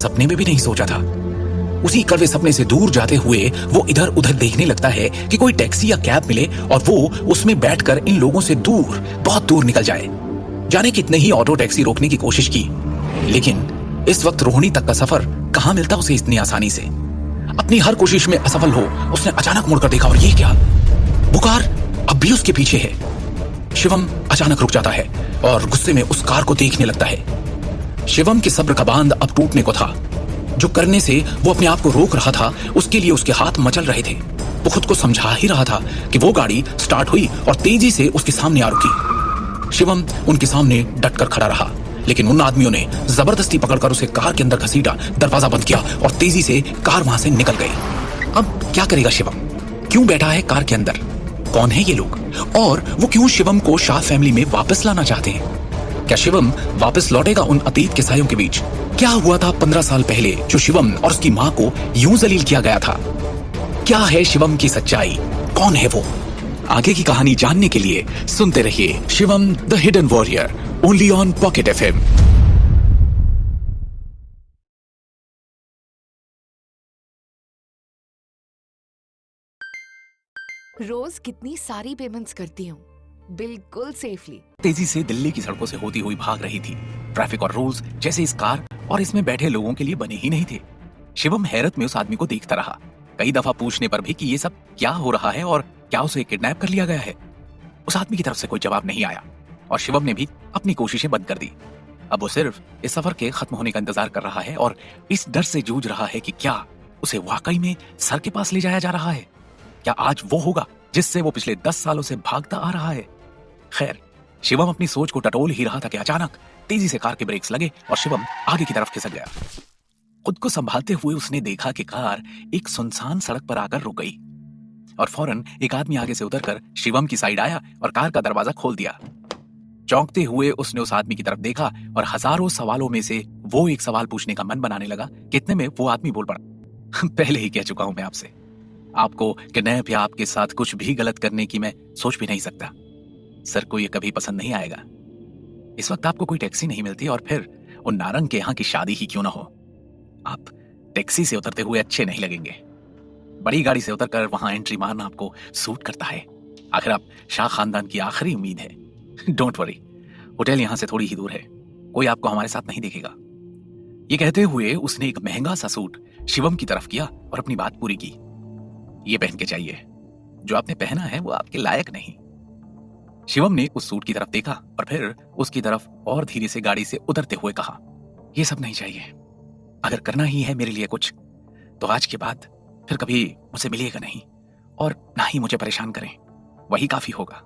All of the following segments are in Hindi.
सपने में भी नहीं सोचा था। उसी कड़वे सपने से दूर जाते हुए वो इधर उधर देखने लगता है कि कोई टैक्सी या कैब मिले और वो उसमें बैठकर इन लोगों से दूर, बहुत दूर निकल जाए। जाने कितने ही ऑटो टैक्सी रोकने की कोशिश की, लेकिन इस वक्त रोहिणी तक का सफर कहां मिलता उसे इतनी आसानी से। अपनी हर कोशिश में असफल हो उसने अचानक मुड़कर देखा और ये क्या, वो कार अब भी उसके पीछे है। शिवम अचानक रुक जाता है और गुस्से में उस कार को देखने लगता है। शिवम के सब्र का बांध अब टूटने को था। जो करने से वो अपने आप को रोक रहा था उसके लिए उसके हाथ मचल रहे थे। वो खुद को समझा ही रहा था कि वो गाड़ी स्टार्ट हुई और तेजी से उसके सामने आ रुकी। शिवम उनके सामने डटकर खड़ा रहा, लेकिन उन आदमियों ने जबरदस्ती पकड़कर उसे कार के अंदर घसीटा, दरवाजा बंद किया और तेजी से कार वहां से निकल गई। अब क्या करेगा शिवम? क्यों बैठा है कार के अंदर? कौन है ये लोग और वो क्यों शिवम को शाह फैमिली में वापस लाना चाहते हैं? क्या शिवम वापस लौटेगा उन अतीत के सायों के बीच? क्या हुआ था 15 साल पहले जो शिवम और उसकी मां को यूं जलील किया गया था? क्या है शिवम की सच्चाई? कौन है वो? आगे की कहानी जानने के लिए सुनते रहिए Shivam the hidden warrior, only on Pocket FM. रोज कितनी सारी पेमेंट्स करती हूँ, बिल्कुल सेफली। तेजी से दिल्ली की सड़कों से होती हुई भाग रही थी। ट्रैफिक और रूल्स जैसे इस कार और इसमें बैठे लोगों के लिए बने ही नहीं थे। शिवम हैरत में उस आदमी को देखता रहा, कई दफा पूछने पर भी कि ये सब क्या हो रहा है और क्या उसे किडनैप कर लिया गया है। उस आदमी की तरफ से कोई जवाब नहीं आया और शिवम ने भी अपनी कोशिशें बंद कर दी। अब वो सिर्फ इस सफर के खत्म होने का इंतजार कर रहा है और इस डर से जूझ रहा है कि क्या उसे वाकई में सर के पास ले जाया जा रहा है। क्या आज वो होगा जिससे वो पिछले 10 सालों से भागता आ रहा है? खैर, शिवम अपनी सोच को टटोल ही रहा था कि अचानक तेजी से कार के ब्रेक्स लगे और शिवम आगे की तरफ खिसक गया। खुद को संभालते हुए उसने देखा कि कार एक सुनसान सड़क पर आकर रुक गई और फौरन एक आदमी आगे से उतरकर शिवम की साइड आया और कार का दरवाजा खोल दिया। चौंकते हुए उसने उस आदमी की तरफ देखा और हजारों सवालों में से वो एक सवाल पूछने का मन बनाने लगा। कितने में वो आदमी बोल पड़ा, पहले ही कह चुका हूं मैं आपसे, आपको किडनैप या आपके साथ कुछ भी गलत करने की मैं सोच भी नहीं सकता। सर को ये कभी पसंद नहीं आएगा। इस वक्त आपको कोई टैक्सी नहीं मिलती और फिर उन नारंग के यहाँ की शादी ही क्यों ना हो। आप टैक्सी से उतरते हुए अच्छे नहीं लगेंगे। बड़ी गाड़ी से उतरकर वहां एंट्री मारना आपको सूट करता है। आखिर आप शाह खानदान की आखिरी उम्मीद है। डोंट वरी, होटल यहां से थोड़ी ही दूर है, कोई आपको हमारे साथ नहीं देखेगा। ये कहते हुए उसने एक महंगा सा सूट शिवम की तरफ किया और अपनी बात पूरी की। ये पहन के चाहिए, जो आपने पहना है वो आपके लायक नहीं। शिवम ने उस सूट की तरफ देखा और फिर उसकी तरफ और धीरे से गाड़ी से उतरते हुए कहा, ये सब नहीं चाहिए। अगर करना ही है मेरे लिए कुछ तो आज के बाद फिर कभी मुझसे मिलिएगा नहीं और ना ही मुझे परेशान करें, वही काफी होगा।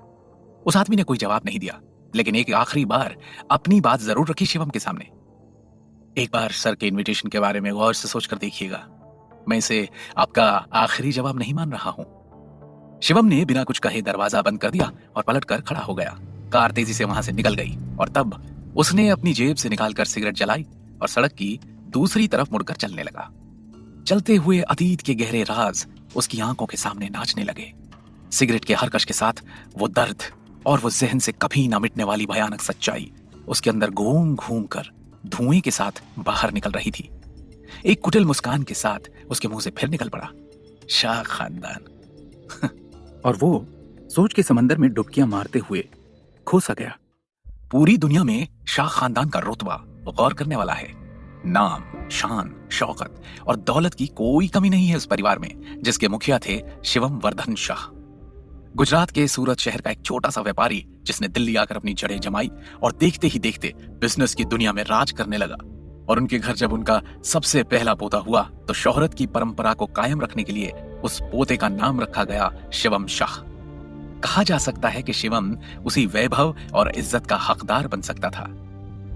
उस आदमी ने कोई जवाब नहीं दिया, लेकिन एक आखिरी बार अपनी बात जरूर रखी शिवम के सामने। एक बार सर के इनविटेशन के बारे में गौर से सोचकर देखिएगा, मैं इसे आपका आखिरी जवाब नहीं मान रहा हूं। शिवम ने बिना कुछ कहे दरवाजा बंद कर दिया और पलटकर खड़ा हो गया। कार तेजी से वहां से निकल गई और तब उसने अपनी जेब से निकालकर सिगरेट जलाई और सड़क की दूसरी तरफ मुड़कर चलने लगा। चलते हुए अतीत के गहरे राज उसकी आंखों के सामने नाचने लगे। सिगरेट के हर कश के साथ वो दर्द और वो जहन से कभी ना मिटने वाली भयानक सच्चाई उसके अंदर घूम घूम कर धुएं के साथ बाहर निकल रही थी। एक कुटिल मुस्कान के साथ उसके मुंह से फिर निकल पड़ा, शाह खानदान। और वो सोच के समंदर में डुबकियां मारते हुए खो सा गया। पूरी दुनिया में शाह खानदान का रुतबा गौर करने वाला है। नाम, शान, शौकत और दौलत की कोई कमी नहीं है उस परिवार में, जिसके मुखिया थे शिवम वर्धन शाह। गुजरात के सूरत शहर का एक छोटा सा व्यापारी जिसने दिल्ली आकर अपनी जड़ें जमाई और देखते ही देखते बिजनेस की दुनिया में राज करने लगा। और उनके घर जब उनका सबसे पहला पोता हुआ तो शोहरत की परंपरा को कायम रखने के लिए उस पोते का नाम रखा गया शिवम शाह। कहा जा सकता है कि शिवम उसी वैभव और इज्जत का हकदार बन सकता था।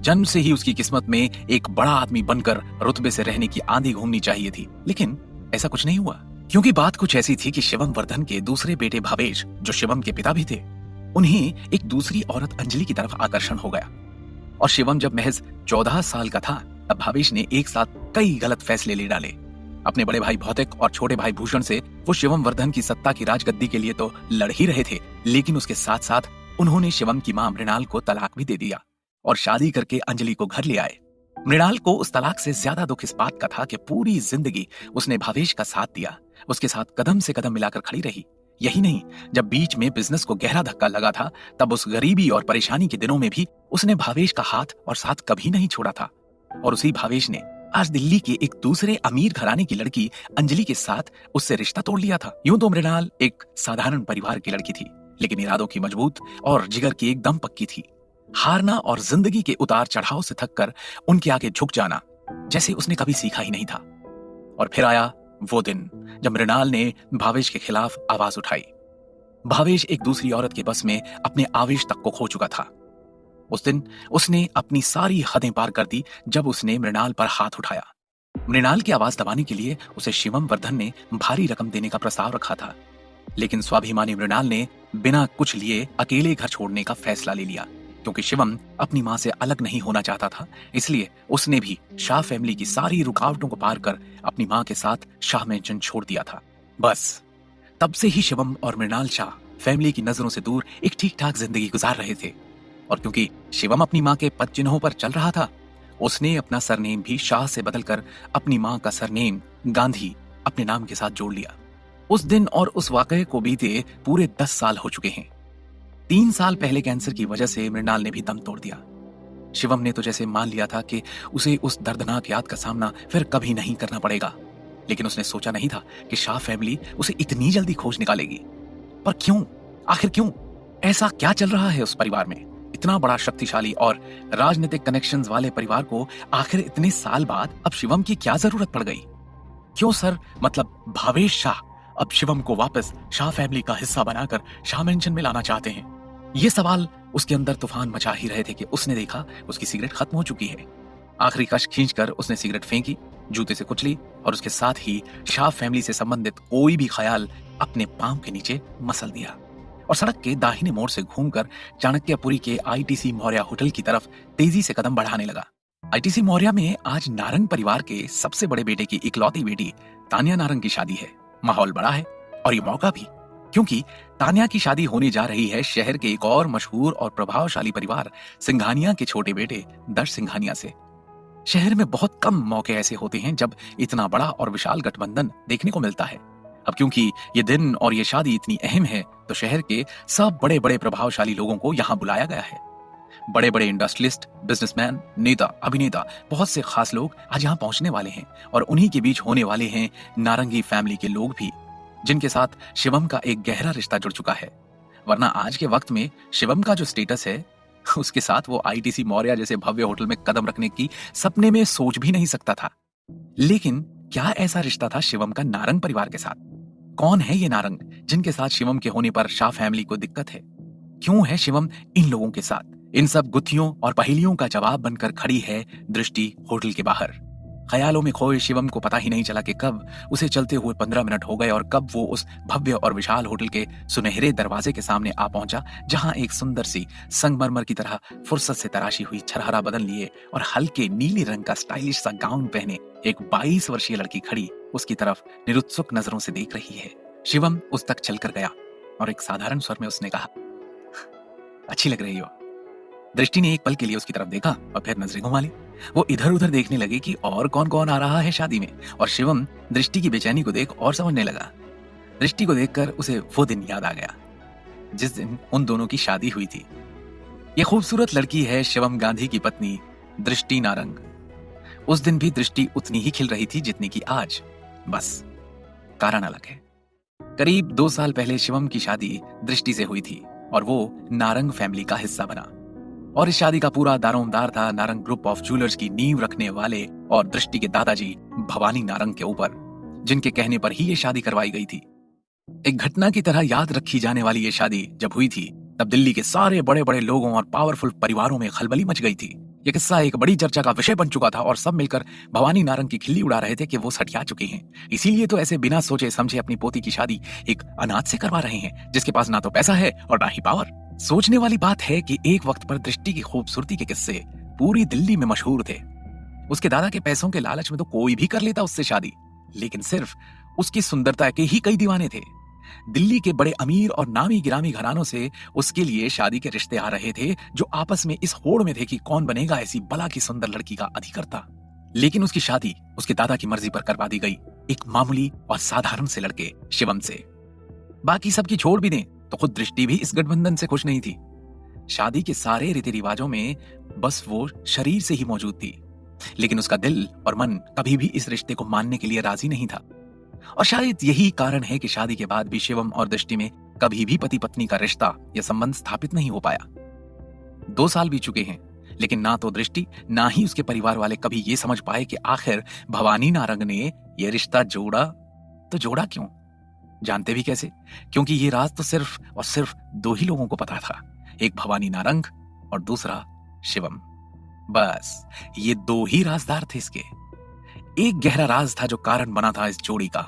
जन्म से ही उसकी किस्मत में एक बड़ा आदमी बनकर रुतबे से रहने की आंधी घूमनी चाहिए थी, लेकिन ऐसा कुछ नहीं हुआ। क्योंकि बात कुछ ऐसी थी कि शिवम वर्धन के दूसरे बेटे भावेश, जो शिवम के पिता भी थे, उन्हें एक दूसरी औरत अंजलि की तरफ आकर्षण हो गया। और शिवम जब महज 14 साल का था तब भावेश ने एक साथ कई गलत फैसले ले डाले। अपने बड़े भाई भौतिक और छोटे भाई भूषण से वो शिवम वर्धन की सत्ता की राजगद्दी के लिए तो लड़ ही रहे थे, लेकिन उसके साथ साथ उन्होंने शिवम की मां मृणाल को तलाक भी दे दिया और शादी करके अंजलि को घर ले आए। मृणाल को उस तलाक से ज्यादा दुख इस बात का था कि पूरी जिंदगी उसने भावेश का साथ दिया, उसके साथ कदम से कदम मिलाकर खड़ी रही। यही नहीं, जब बीच में बिजनेस को गहरा धक्का लगा था, तब उस गरीबी और परेशानी के दिनों में भी उसने भावेश का हाथ और साथ कभी नहीं छोड़ा था। और उसी भावेश ने आज दिल्ली के एक दूसरे अमीर घराने की लड़की अंजलि के साथ उससे रिश्ता तोड़ लिया था। यूं तो मृणाल एक साधारण परिवार की लड़की थी, लेकिन इरादों की मजबूत और जिगर की एकदम पक्की थी। हारना और जिंदगी के उतार चढ़ाव से थककर उनके आगे झुक जाना जैसे उसने कभी सीखा ही नहीं था। और फिर आया वो दिन जब मृणाल ने भावेश के खिलाफ आवाज उठाई। भावेश एक दूसरी औरत के बस में अपने आवेश तक को खो चुका था। उस दिन उसने अपनी सारी हदें पार कर दी जब उसने मृणाल पर हाथ उठाया। मृणाल की आवाज दबाने के लिए उसे शिवम वर्धन ने भारी रकम देने का प्रस्ताव रखा था, लेकिन स्वाभिमानी मृणाल ने बिना कुछ लिए अकेले घर छोड़ने का फैसला ले लिया। क्योंकि शिवम अपनी मां से अलग नहीं होना चाहता था, इसलिए उसने भी शाह फैमिली की सारी रुकावटों को पार कर अपनी मां के साथ शाह मैंशन छोड़ दिया था। बस तब से ही शिवम और मृणाल शाह फैमिली की नजरों से दूर एक ठीक ठाक जिंदगी गुजार रहे थे। और क्योंकि शिवम अपनी मां के पद चिन्हों पर चल रहा था, उसने अपना सरनेम भी शाह से बदलकर अपनी मां का सरनेम गांधी अपने नाम के साथ जोड़ लिया। उस दिन और उस वाकये को बीते पूरे 10 साल हो चुके हैं। 3 साल पहले कैंसर की वजह से मृणाल ने भी दम तोड़ दिया। शिवम ने तो जैसे मान लिया था कि उसे उस दर्दनाक याद का सामना फिर कभी नहीं करना पड़ेगा, लेकिन उसने सोचा नहीं था कि शाह फैमिली उसे इतनी जल्दी खोज निकालेगी। पर क्यों, आखिर क्यों? ऐसा क्या चल रहा है उस परिवार में? इतना बड़ा शक्तिशाली और राजनीतिक कनेक्शंस वाले परिवार को आखिर इतने साल बाद अब शिवम की क्या जरूरत पड़ गई? क्यों सर, मतलब भावेश शाह अब शिवम को वापस शाह फैमिली का हिस्सा बनाकर शाह मेंशन में लाना चाहते हैं? ये सवाल उसके अंदर तूफान मचा ही रहे थे कि उसने देखा उसकी सिगरेट खत्म हो चुकी है। आखिरी कश खींचकर उसने सिगरेट फेंकी, जूते से कुचली और उसके साथ ही शाह फैमिली से संबंधित कोई भी ख्याल अपने पांव के नीचे मसल दिया और सड़क के दाहिने मोड़ से घूमकर चाणक्यपुरी के आईटीसी मौर्य होटल की तरफ तेजी से कदम बढ़ाने लगा। आईटीसी मौर्य में आज नारंग परिवार के सबसे बड़े बेटे की इकलौती बेटी तान्या नारंग की शादी है। माहौल बड़ा है और ये मौका भी, क्योंकि तान्या की शादी होने जा रही है शहर के एक और मशहूर और प्रभावशाली परिवार सिंघानिया के छोटे बेटे दर्श सिंघानिया से। शहर में बहुत कम मौके ऐसे होते हैं जब इतना बड़ा और विशाल गठबंधन देखने को मिलता है। अब क्योंकि ये दिन और ये शादी इतनी अहम है, तो शहर के सब बड़े बड़े प्रभावशाली लोगों को यहाँ बुलाया गया है। बड़े बड़े इंडस्ट्रियलिस्ट, बिजनेसमैन, नेता, अभिनेता, बहुत से खास लोग आज यहाँ पहुंचने वाले हैं और उन्हीं के बीच होने वाले हैं नारंगी फैमिली के लोग भी, जिनके साथ शिवम का एक गहरा रिश्ता जुड़ चुका है। वरना आज के वक्त में शिवम का जो स्टेटस है, उसके साथ वो आईटीसी मौर्य जैसे भव्य होटल में कदम रखने की सपने में सोच भी नहीं सकता था। लेकिन क्या ऐसा रिश्ता था शिवम का नारंग परिवार के साथ? कौन है ये नारंग जिनके साथ शिवम के होने पर शाह फैमिली को दिक्कत है? क्यों है शिवम इन लोगों के साथ? इन सब गुत्थियों और पहेलियों का जवाब बनकर खड़ी है दृष्टि होटल के बाहर। ख्यालों में खोए शिवम को पता ही नहीं चला कि कब उसे चलते हुए 15 मिनट हो गए और कब वो उस भव्य और विशाल होटल के सुनहरे दरवाजे के सामने आ पहुंचा, जहां एक सुंदर सी संगमरमर की तरह फुर्सत से तराशी हुई छरहरा बदन लिए और हल्के नीली रंग का स्टाइलिश सा गाउन पहने एक 22 वर्षीय लड़की खड़ी उसकी तरफ निरुत्सुक नजरों से देख रही है। शिवम उस तक चलकर गया और एक साधारण स्वर में उसने कहा, अच्छी लग रही हो। दृष्टि ने एक पल के लिए उसकी तरफ देखा और फिर नजरें घुमा ली। वो इधर उधर देखने लगी कि और कौन कौन आ रहा है शादी में, और शिवम दृष्टि की बेचैनी को देख और समझने लगा। दृष्टि को देखकर उसे वो दिन याद आ गया जिस दिन उन दोनों की शादी हुई थी। ये खूबसूरत लड़की है शिवम गांधी की पत्नी दृष्टि नारंग। उस दिन भी दृष्टि उतनी ही खिल रही थी जितनी की आज, बस कारण अलग है। करीब 2 साल पहले शिवम की शादी दृष्टि से हुई थी और वो नारंग फैमिली का हिस्सा बना, और इस शादी का पूरा दारोमदार था नारंग ग्रुप ऑफ ज्वेलर्स की नींव रखने वाले और दृष्टि के दादाजी भवानी नारंग के ऊपर, जिनके कहने पर ही ये शादी करवाई गई थी। एक घटना की तरह याद रखी जाने वाली ये शादी जब हुई थी, तब दिल्ली के सारे बड़े बड़े लोगों और पावरफुल परिवारों में खलबली मच गई थी। ये किस्सा एक बड़ी चर्चा का विषय बन चुका था और सब मिलकर भवानी नारंग की खिल्ली उड़ा रहे थे कि वो सठिया चुके हैं, इसीलिए तो ऐसे बिना सोचे समझे अपनी पोती की शादी एक अनाथ से करवा रहे हैं, जिसके पास ना तो पैसा है और ना ही पावर। सोचने वाली बात है कि एक वक्त पर दृष्टि की खूबसूरती के किस्से पूरी दिल्ली में मशहूर थे। उसके दादा के पैसों के लालच में तो कोई भी कर लेता उससे शादी, लेकिन सिर्फ उसकी सुंदरता के ही कई दीवाने थे। दिल्ली के बड़े अमीर और नामी गिरामी घरानों से उसके लिए शादी के रिश्ते आ रहे थे, जो आपस में इस होड़ में थे कि कौन बनेगा ऐसी बला की सुंदर लड़की का अधिकर्ता। लेकिन उसकी शादी उसके दादा की मर्जी पर करवा दी गई, एक मामूली और साधारण से लड़के शिवम से। बाकी सबकी छोड़ भी दें तो खुद दृष्टि भी इस गठबंधन से खुश नहीं थी। शादी के सारे रीति रिवाजों में बस वो शरीर से ही मौजूद थी, लेकिन उसका दिल और मन कभी भी इस रिश्ते को मानने के लिए राजी नहीं था। और शायद यही कारण है कि शादी के बाद भी शिवम और दृष्टि में कभी भी पति पत्नी का रिश्ता या संबंध स्थापित नहीं हो पाया। 2 साल बीत चुके हैं, लेकिन ना तो दृष्टि ना ही उसके परिवार वाले कभी ये समझ पाए कि आखिर भवानी नारंग ने यह रिश्ता जोड़ा तो जोड़ा क्यों। जानते भी कैसे? क्योंकि ये राज तो सिर्फ और सिर्फ 2 ही लोगों को पता था, एक भवानी नारंग और दूसरा शिवम। बस ये 2 ही राजदार थे इसके। एक गहरा राज था जो कारण बना था इस जोड़ी का,